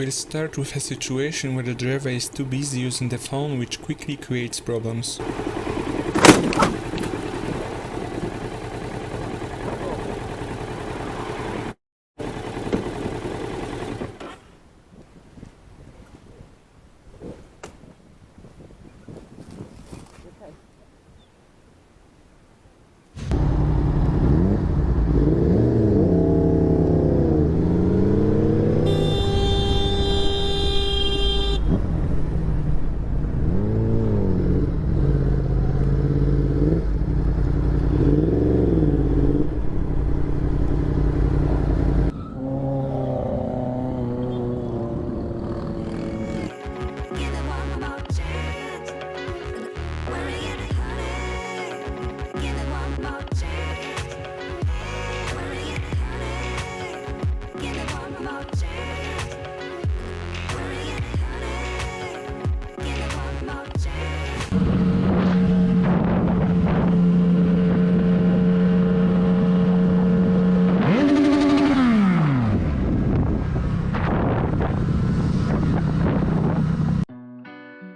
will start with a situation where the driver is too busy using the phone, which quickly creates problems.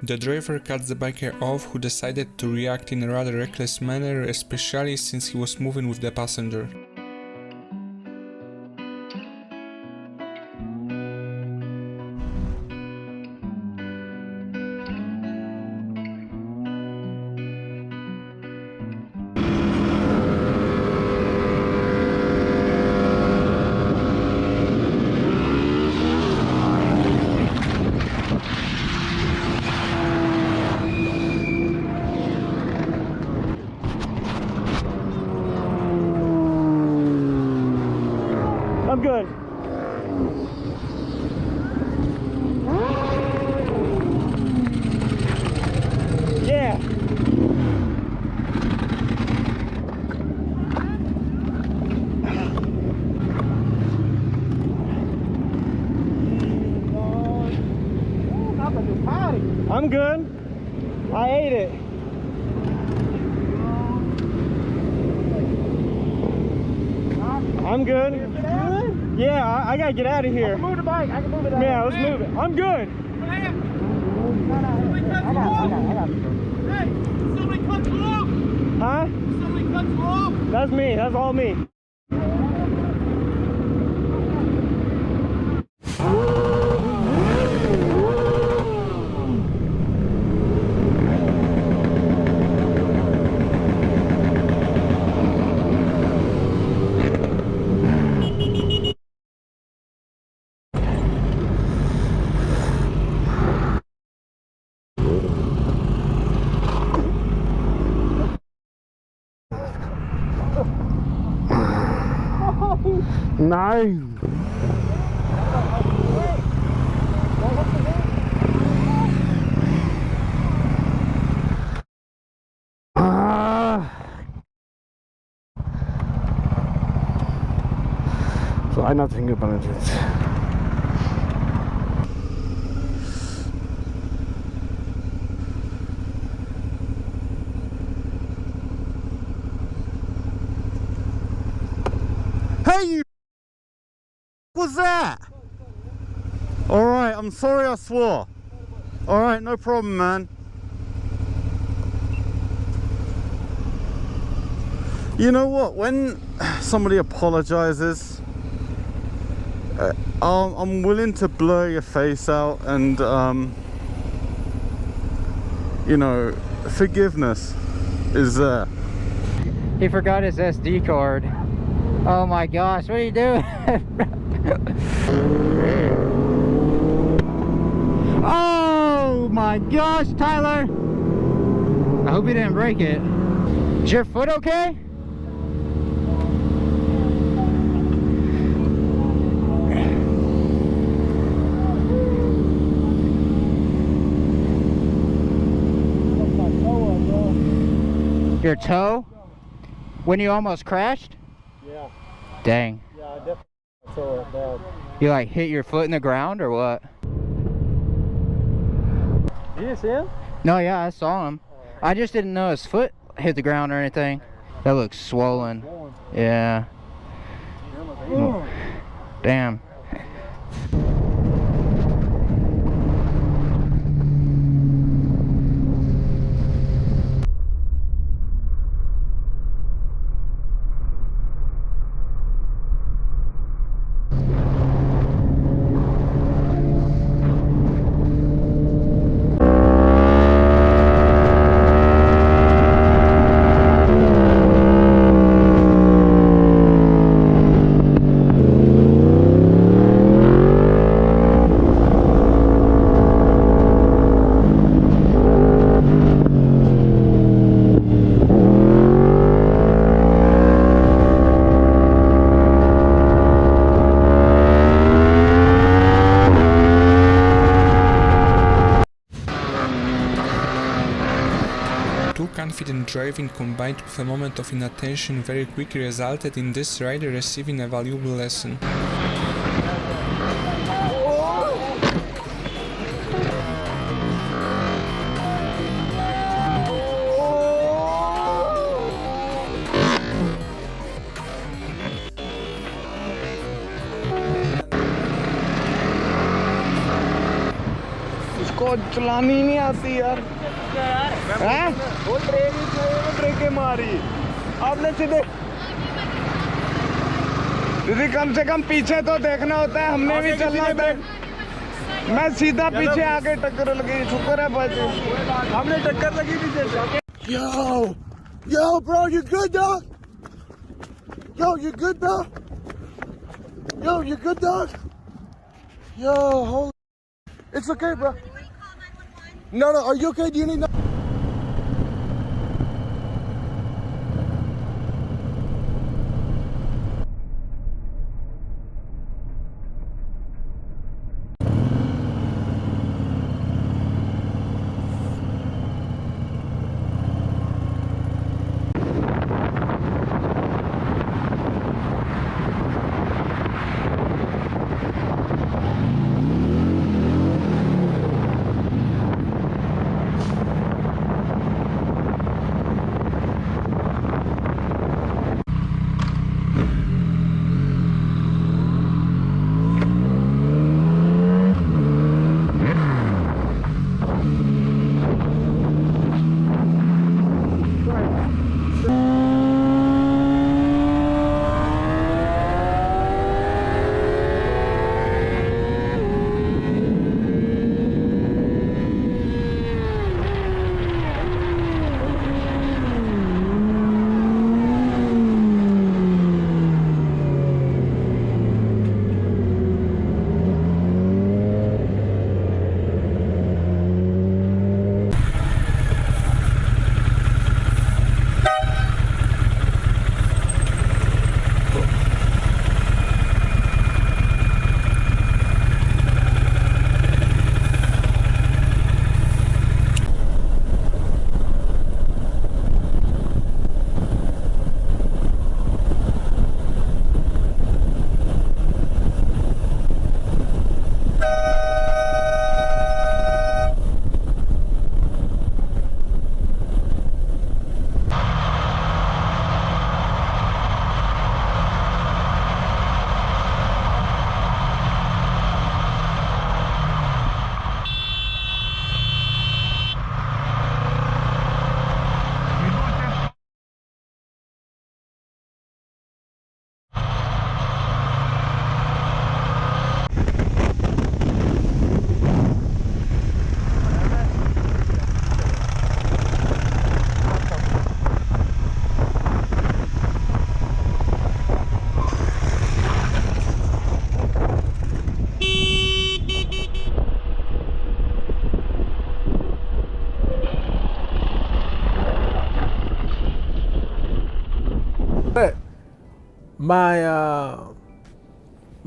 The driver cuts the biker off, who decided to react in a rather reckless manner, especially since he was moving with the passenger. I'm good. Yeah. I'm good. I ate it. I'm good. Yeah, I gotta get out of here. I can move the bike. I can move it out. Yeah, let's move it. I'm good. I got it. Hey, somebody cut you off. Huh? Somebody cut you off. That's me. That's all me. No. So einer hat hingeballert jetzt. Hey, you! What was that? Alright, I'm sorry I swore. Alright, no problem, man. You know what? When somebody apologizes, I'm willing to blur your face out and, you know, forgiveness is there. He forgot his SD card. Oh my gosh, what are you doing? Oh my gosh, Tyler! I hope you didn't break it. Is your foot okay? Your toe? When you almost crashed? Yeah. Dang. Yeah, I definitely saw it bad. You like hit your foot in the ground or what? You didn't see him? No, yeah, I saw him. I just didn't know his foot hit the ground or anything. That looks swollen. Yeah. Too confident driving combined with a moment of inattention very quickly resulted in this rider receiving a valuable lesson. इसको चलानी ही नहीं आती यार हैं? वो ब्रेकें मारी आपने सीधे दीदी कम से कम पीछे तो देखना होता है हमने भी चलना होता है मैं सीधा पीछे आके टक्कर लगी शुक्र है बचे हमने टक्कर लगी पीछे से Yo, bro, you good, dog? Yo, you good, bro? Yo, you good, dog? Yo, holy... It's okay, bro. No, are you okay? Do you need...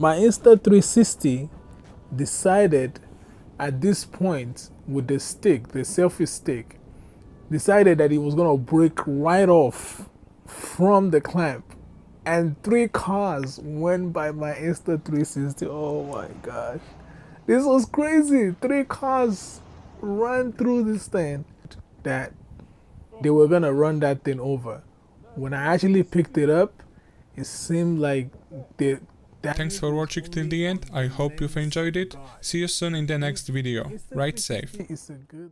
My Insta360 decided at this point with the stick, the selfie stick, decided that it was gonna break right off from the clamp, and 3 cars went by my Insta360. Oh my gosh, this was crazy. 3 cars ran through this thing that they were gonna run that thing over. When I actually picked it up, it seemed like Thanks for watching till the end. I hope you've enjoyed it. See you soon in the next video. Ride safe. It's a good